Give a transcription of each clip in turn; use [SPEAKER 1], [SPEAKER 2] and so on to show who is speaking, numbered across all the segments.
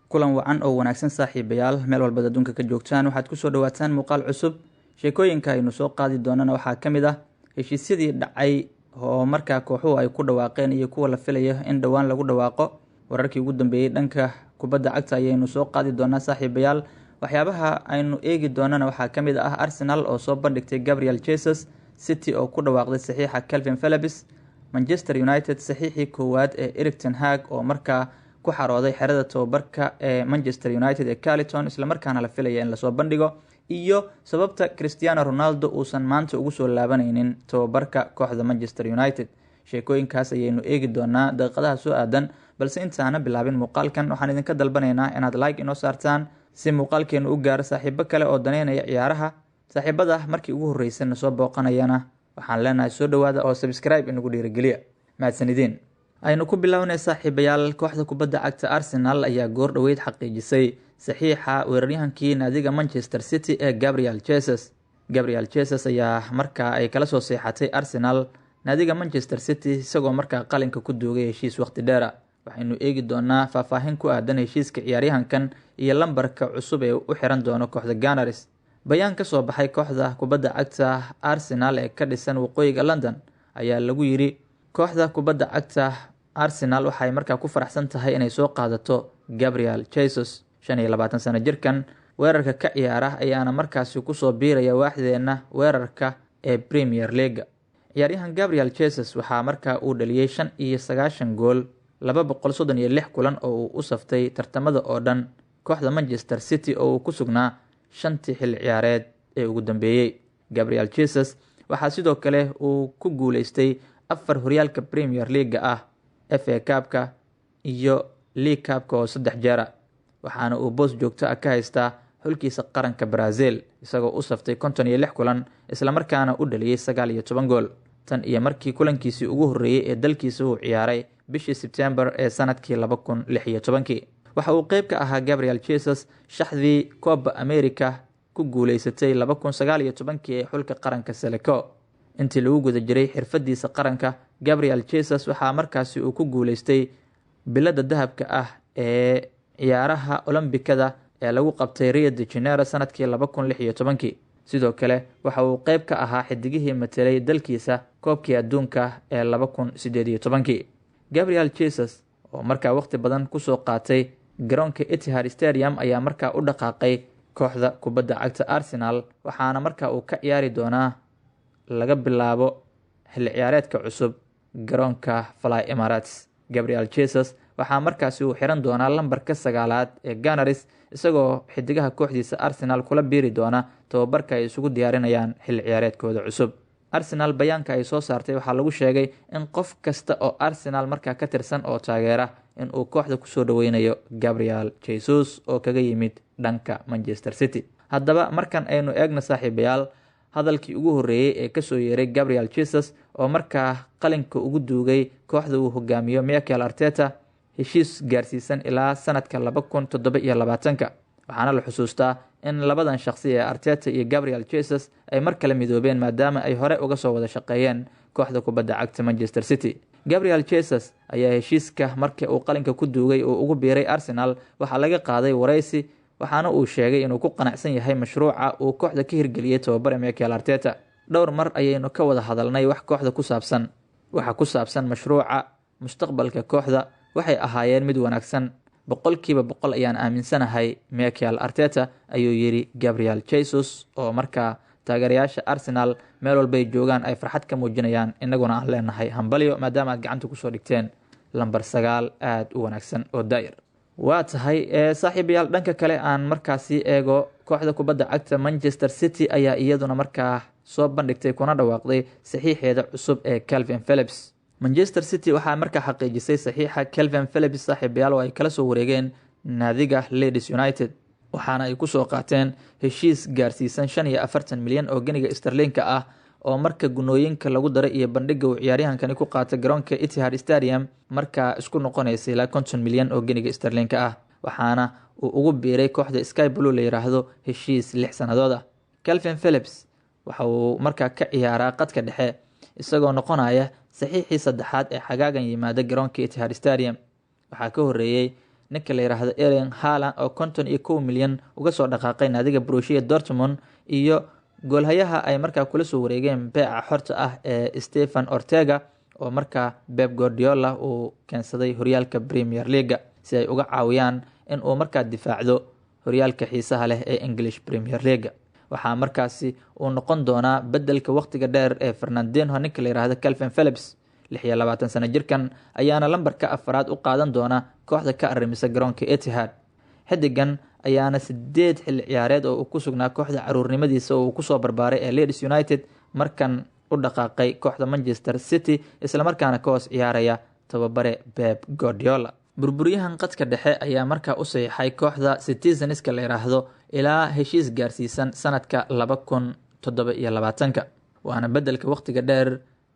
[SPEAKER 1] kulan wacan oo wanaagsan saaxiibayaal meel walba adduunka ka joogtaan waxaad kusoo dhawaataan muuqaal cusub. sheekooyinka aynu soo qaadi doonana waxaa ka mid ah heshiisyadii dhacay oo markaa kooxuhu ay ku dhawaaqeen iyo kuwa la filayo in dhowaan lagu dhawaaqo. wararkii ugu dambeeyey dhanka kubadda cagta ayaynu soo qaadi doonaa saaxiibayaal. waxyaabaha aynu eegi doonana waxaa ka mid ah Arsenal oo soo bandhigtay Gabriel Jesus, City oo ku dhawaaqday saxiixa Calvin Phillips, Manchester United saxiixii koowaad ee Erik ten Hag oo markaa ku xarooday xerada tababarka ee Manchester United ee Carlton isla markaana la filaya in lasoo bandhigo, iyo sababta Cristiano Ronaldo uusan maanta ugu soo laabanaynin tababarka kooxda Manchester United. sheekooyinkaas ayaynu eegi doonaa daqiiqadaha soo aadan, balse intaana bilaabin muuqaalkan waxaan idinka dalbanaynaa inaad like inoo saartaan si muuqaalkeenu u gaaro saaxiibo kale oo daneynaya ciyaaraha. saaxiibada markii ugu horreysana soo booqanayana waxaan leenahay soo dhawaada oo subscribe inagu dhiirigeliya. mahadsanidin. aynu ku bilownay saaxiibayaal. kooxda kubadda cagta Arsenal ayaa goor dhaweyd xaqiijisay saxiixa weeraryahankii naadiga Manchester City ee Gabriel Jesus. Gabriel Jesus ayaa markaa ay kala soo seexatay Arsenal naadiga Manchester City isagoo markaa qalinka ku duugay heshiis waqti dheer. waxaynu eegi doonaa faahfaahin ku aadan heshiiska ciyaaryahankan iyo lambarka cusub ee u xiran doono kooxda Gunners. bayaan ka soo baxay kooxda kubadda cagta Arsenal ee ka dhisan waqooyiga London ayaa lagu yiri kooxda kubadda cagta Arsenal waxay markaa ku faraxsan tahay inay soo qaadato Gabriel Jesus. 25 sano jirkan weerarka ka ciyaara ayaana markaasi ku soo biiraya waaxdeena weerarka ee Premier League. ciyaaryahan Gabriel Jesus waxaa markaa uu dhaliyay 95 gool 236 kulan oo uu u saftay tartamada oo dhan kooxda Manchester City oo uu ku sugnaa 5 xil ciyaareed ee ugu dambeeyay. Gabriel Jesus waxaa sidoo kale uu ku guuleystay 4 horyaalka Premier League ah, FA Cup-ka iyo League Cup-ka oo 3 jeer, waxaana uu boos joogto ah ka haystaa xulkiisa qaranka Brazil isagoo u saftay 56 kulan isla markaana u dhaliyay 19 gool tan iyo markii kulankiisii ugu horreeyay ee dalkiisa uu ciyaaray bishii September ee sanadkii 2016. waxa uu qayb ka ahaa Gabriel Jesus shaxdii Copa America ku guuleysatay 2019 ee xulka qaranka Seleko. intii lagu guda jiray xirfadiisa qaranka, Gabriel Jesus waxaa markaasi uu ku guuleystay bilada dahabka ah ee ciyaaraha Olombikada ee lagu qabtay Rio de Janeiro sanadkii 2016. sidoo kale waxa uu qayb ka ahaa xidigihii matelay dalkiisa koobkii adduunka ee 2018. Gabriel Jesus oo markaa waqti badan ku soo qaatay garoonka Etihad Stadium ayaa markaa u dhaqaaqay kooxda kubadda cagta Arsenal, waxaana markaa uu ka ciyaari doonaa laga bilaabo xilli ciyaareedka cusub garoonka Fly Emirates. Gabriel Jesus waxaa markaasi uu xiran doonaa lambarka 9aad ee Gunners isagoo xidigaha kooxdiisa Arsenal kula biiri doona tababarka ay isugu diyaarinayaan xilli ciyaareedkooda cusub. Arsenal bayaanka ay soo saartay waxaa lagu sheegay in qof kasta oo Arsenal markaa ka tirsan oo taageera in uu kooxda ku soo dhaweynayo Gabriel Jesus oo kaga yimid dhanka Manchester City. haddaba markan aynu eegno saaxiibayaal hadalkii ugu horreeyay ee ka soo yeeray Gabriel Jesus oo markaa qalinka ugu duugay kooxda uu hogaamiyo Mikel Arteta heshiis gaarsiisan ilaa sanadka 2027. waxaana la xusuustaa in labadan shakhsi ee Arteta iyo Gabriel Jesus ay mar kale midoobeen maadaama ay hore uga soo wada shaqeeyeen kooxda kubadda cagta Manchester City. Gabriel Jesus ayaa heshiiska markii uu qalinka ku duugay oo ugu biiray Arsenal waxaa laga qaaday wareysi, waxaana uu sheegay inuu ku qanacsan yahay mashruuca uu kooxda ka hirgeliyay tababare Mikel Arteta. dhowr mar ayaynu ka wada hadalnay wax kooxda ku saabsan. waxa ku saabsan mashruuca mustaqbalka kooxda waxay ahaayeen mid wanaagsan. 100% ayaan aaminsanahay Mikel Arteta, ayuu yiri Gabriel Jesus oo markaa taageerayaasha Arsenal meel walba ay joogaan ay farxad ka muujinayaan. inaguna aan leenahay hambalyo maadaama aad gacanta ku soo dhigteen lambar 9 aad u wanaagsan oo daayir. waa tahay saaxiibayaal, dhanka kale aan markaasi eego kooxda kubadda cagta Manchester City ayaa iyaduna markaa soo bandhigtay kuna dhawaaqday saxiixeeda cusub ee Calvin Phillips. Manchester City waxaa markaa xaqiijisay saxiixa Calvin Phillips saaxiibayaal oo ay kala soo wareegeen naadiga Leeds United, waxaana ay ku soo qaateen heshiis gaarsiisan 45 milyan oo ganiga sterling ah oo marka gunooyinka lagu daray iyo bandhiga uu ciyaaryahankani ku qaatay garoonka Etihad Stadium markaa isku noqonaysay 50 milyan oo ganiga sterling ah, waxaana uu ugu biiray kooxda Sky Blue la yiraahdo heshiis 6 sanadood ah. Calvin Phillips waxa uu markaa ka ciyaaraa qadka dhexe isagoo noqonaya saxiixii saddexaad ee xagaagan yimaada garoonka Etihad Stadium. waxaa ka horeeyay ninka la yiraahdo Erling Haaland oo 51 milyan uga soo dhaqaaqay naadiga Borussia Dortmund iyo goolhayaha ay markaa kula soo wareegeen beeca xorta ah ee Stefan Ortega oo markaa Pep Guardiola uu keensaday horyaalka Premier League si ay uga caawiyaan in uu markaa difaacdo horyaalka xiisaha leh ee English Premier League. waxaa markaasi uu noqon doonaa bedelka waqtiga dheer ee Fernandinho ninka la yiraahdo Calvin Phillips 26 sano jirkan ayaana lambarka afraad u qaadan doona kooxda ka arrimisa garoonka Etihad. xidigan ayaana 8 xilli ciyaareed oo uu ku sugnaa kooxda caruurnimadiisa oo uu ku soo barbaaray ee Leeds United markan u dhaqaaqay kooxda Manchester City isla markaana ka hoos ciyaaraya tababare Pep Guardiola. burburyahan qadka dhexe ayaa markaa u saxiixay kooxda Citizenska la yiraahdo ilaa heshiis gaarsiisan sanadka 2027 waana bedelka waqtiga dheer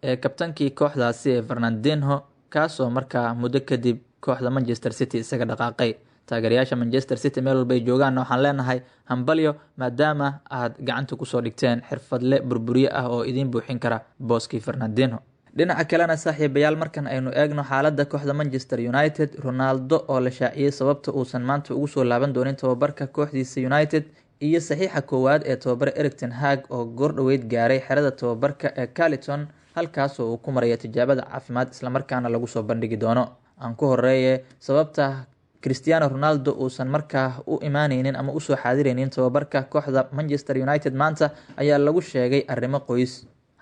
[SPEAKER 1] ee kabtankii kooxdaasi ee Fernandinho kaasoo markaa muddo kadib kooxda Manchester City isaga dhaqaaqay. taageerayaasha Manchester City meel walba ay joogaan waxaan leenahay hambalyo maadaama aad gacanta ku soo dhigteen xirfadle burburiye ah oo idin buuxin kara booskii Fernandinho. dhinaca kalena saaxiibayaal markan aynu eegno xaaladda kooxda Manchester United, Ronaldo oo la shaaciyay sababta uusan maanta ugu soo laaban doonin tababarka kooxdiisa United iyo saxiixa koowaad ee tababare Erik ten Hag oo goor dhaweyd gaaray xerada tababarka ee Carlton halkaas oo uu ku maraya tijaabada caafimaad isla markaana lagu soo bandhigi doono. aan ku horeeyay sababta Cristiano Ronaldo uusan markaa u imaanaynin ama u soo xaadiraynin tababarka kooxda Manchester United maanta ayaa lagu sheegay arrimo qoys.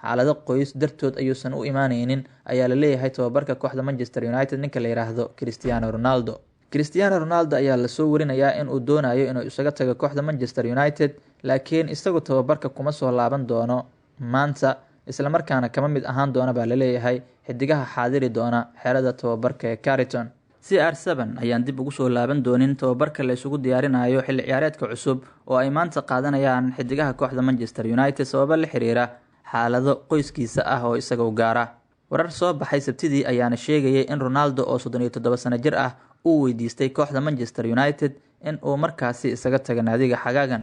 [SPEAKER 1] xaalado qoys dartood ayuusan u imaanaynin ayaa la leeyahay tababarka kooxda Manchester United ninka la yiraahdo Cristiano Ronaldo. Cristiano Ronaldo ayaa la soo warinayaa in uu doonayo inuu isaga tago kooxda Manchester United laakiin isagu tababarka kuma soo laaban doono maanta isla markaana kama mid ahaan doona baa la leeyahay xidigaha xaadiri doona xerada tababarka ee Carlton. CR7 ayaan dib ugu soo laaban doonin tababarka la isugu diyaarinayo xilli ciyaareedka cusub oo ay maanta qaadanayaan xidigaha kooxda Manchester United sabab la xiriira xaalado qoyskiisa ah oo isaga u gaara. warar soo baxay Sabtidii ayaana sheegayay in Ronaldo oo 37 sano jir ah uu weydiistay kooxda Manchester United in uu markaasi isaga tago naadiga xagaagan.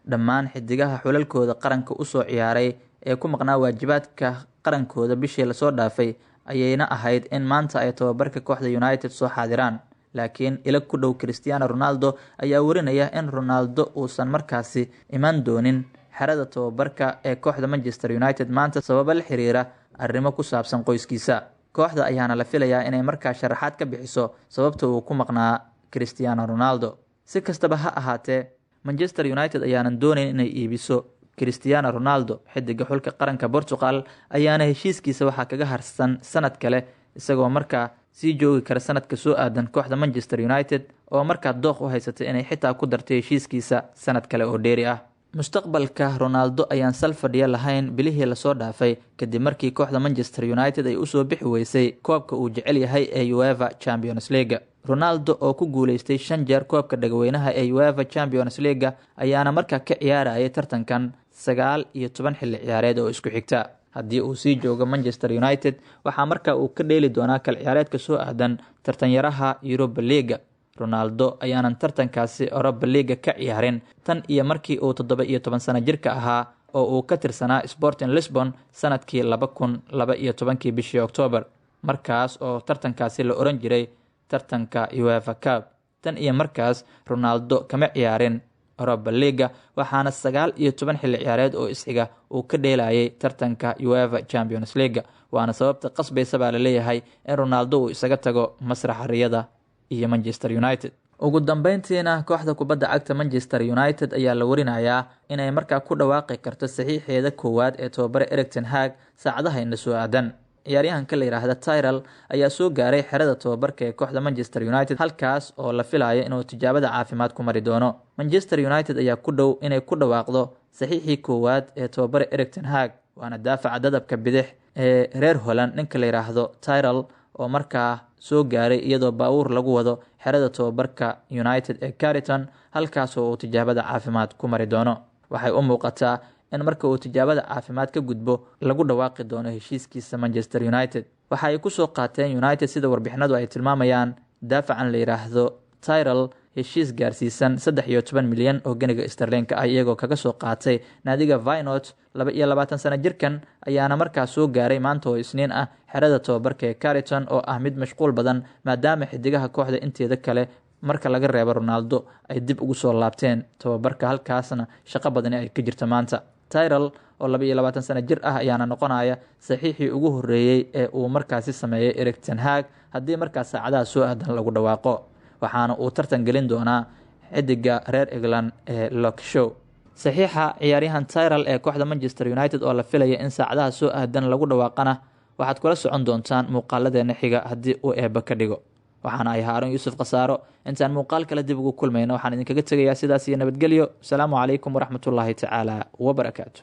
[SPEAKER 1] dhammaan xidigaha xulalkooda qaranka u soo ciyaaray ee ku maqnaa waajibaadka qarankooda bishii la soo dhaafay ayayna ahayd in maanta ay tababarka kooxda United soo xaadiraan. laakiin ila ku dhow Cristiano Ronaldo ayaa warinaya in Ronaldo uusan markaasi iman doonin xerada tababarka ee kooxda Manchester United maanta sabab la xiriira arrimo ku saabsan qoyskiisa. kooxda ayaana la filayaa inay markaa sharaxaad ka bixiso sababta uu ku maqnaa Cristiano Ronaldo. si kastaba ha ahaatee Manchester United ayaanan doonayn inay iibiso Cristiano Ronaldo. xidiga xulka qaranka Portugal ayaana heshiiskiisa waxaa kaga harsan sanad kale isagoo markaa sii joogi kara sanadka soo aadan kooxda Manchester United oo markaa dooq u haysatay inay xitaa ku dartay heshiiskiisa sanad kale oo dheeri ah. mustaqbalka Ronaldo ayaan sal fadhiya lahayn bilihii la soo dhaafay kadib markii kooxda Manchester United ay u soo bixi weysay koobka uu jecel yahay ee UEFA Champions League. Ronaldo oo ku guuleystay 5 jeer koobka dhagweynaha ee UEFA Champions League ayaana markaa ka ciyaarayay tartankan 19 xilli ciyaareed oo isku xigta. haddii uu sii joogo Manchester United waxaa markaa uu ka dheeli doonaa kal ciyaareedka soo aadan tartanyaraha Europa League. Ronaldo ayaanan tartankaasi Europa League ka ciyaarin tan iyo markii uu 17 sano jirka ahaa oo uu ka tirsanaa Sporting Lisbon sanadkii 2012 bishii October markaas oo tartankaasi la oran jiray tartanka UEFA Cup. tan iyo markaas Ronaldo kama ciyaarin Europa League waxaana 19 xilli ciyaareed oo isxiga uu ka dheelayay tartanka UEFA Champions League waana sababta qasbaysa baa la leeyahay in Ronaldo uu isaga tago masraxa riyada iyo Manchester United. ugu dambeyntiina kooxda kubadda cagta Manchester United ayaa la warinayaa inay markaa ku dhawaaqi karto saxiixeeda koowaad ee tababare Erik ten Hag saacadaha inta soo aadan. ciyaaryahanka la yiraahdo Tyrell ayaa soo gaaray xerada tababarka ee kooxda Manchester United halkaas oo la filayo inuu tijaabada caafimaad ku mari doono. Manchester United ayaa ku dhow inay ku dhawaaqdo saxiixii koowaad ee tababare Erik ten Hag waana daafaca dadabka bidix ee reer Holland ninka la yiraahdo Tyrell oo markaa soo gaaray iyadoo baawur lagu wado xerada tababarka United ee Carlton halkaas oo uu tijaabada caafimaad ku mari doono. waxay u muuqataa in marka uu tijaabada caafimaad ka gudbo lagu dhawaaqi doono heshiiskiisa Manchester United. waxa ay ku soo qaateen United sida warbixinadu ay tilmaamayaan daafacan la yiraahdo Tyrell heshiis gaarsiisan 13 milyan oo ganiga sterling ah iyagoo kaga soo qaatay naadiga Feyenoord. 22 sano jirkan ayaana markaa soo gaaray maanta oo Isniin ah xerada tababarka ee Carlton oo ah mid mashquul badan maadaama xidigaha kooxda inteeda kale marka laga reebo Ronaldo ay dib ugu soo laabteen tababarka, halkaasna shaqo badani ay ka jirto maanta. Tyrell oo 22 sano jir ah ayaana noqonaya saxiixii ugu horeeyay ee uu markaasi sameeyay Erik ten Hag haddii markaas saacadaha soo aadan lagu dhawaaqo, waxaana uu tartan gelin doonaa xidiga reer England ee Luke Shaw. saxiixa ciyaaryahan Tyrell ee kooxda Manchester United oo la filaya in saacadaha soo aadan lagu dhawaaqana waxaad kula socon doontaan muuqaaladeena xiga haddii uu eebba ka dhigo. waxaana ay Haarun Yuusuf Khasaaro. intaan muuqaal kale dib ugu kulmayno waxaan idinkaga tegayaa sidaas iyo nabadgelyo. asalaamu calaykum waraxmatullaahi tacaala wabarakaatu.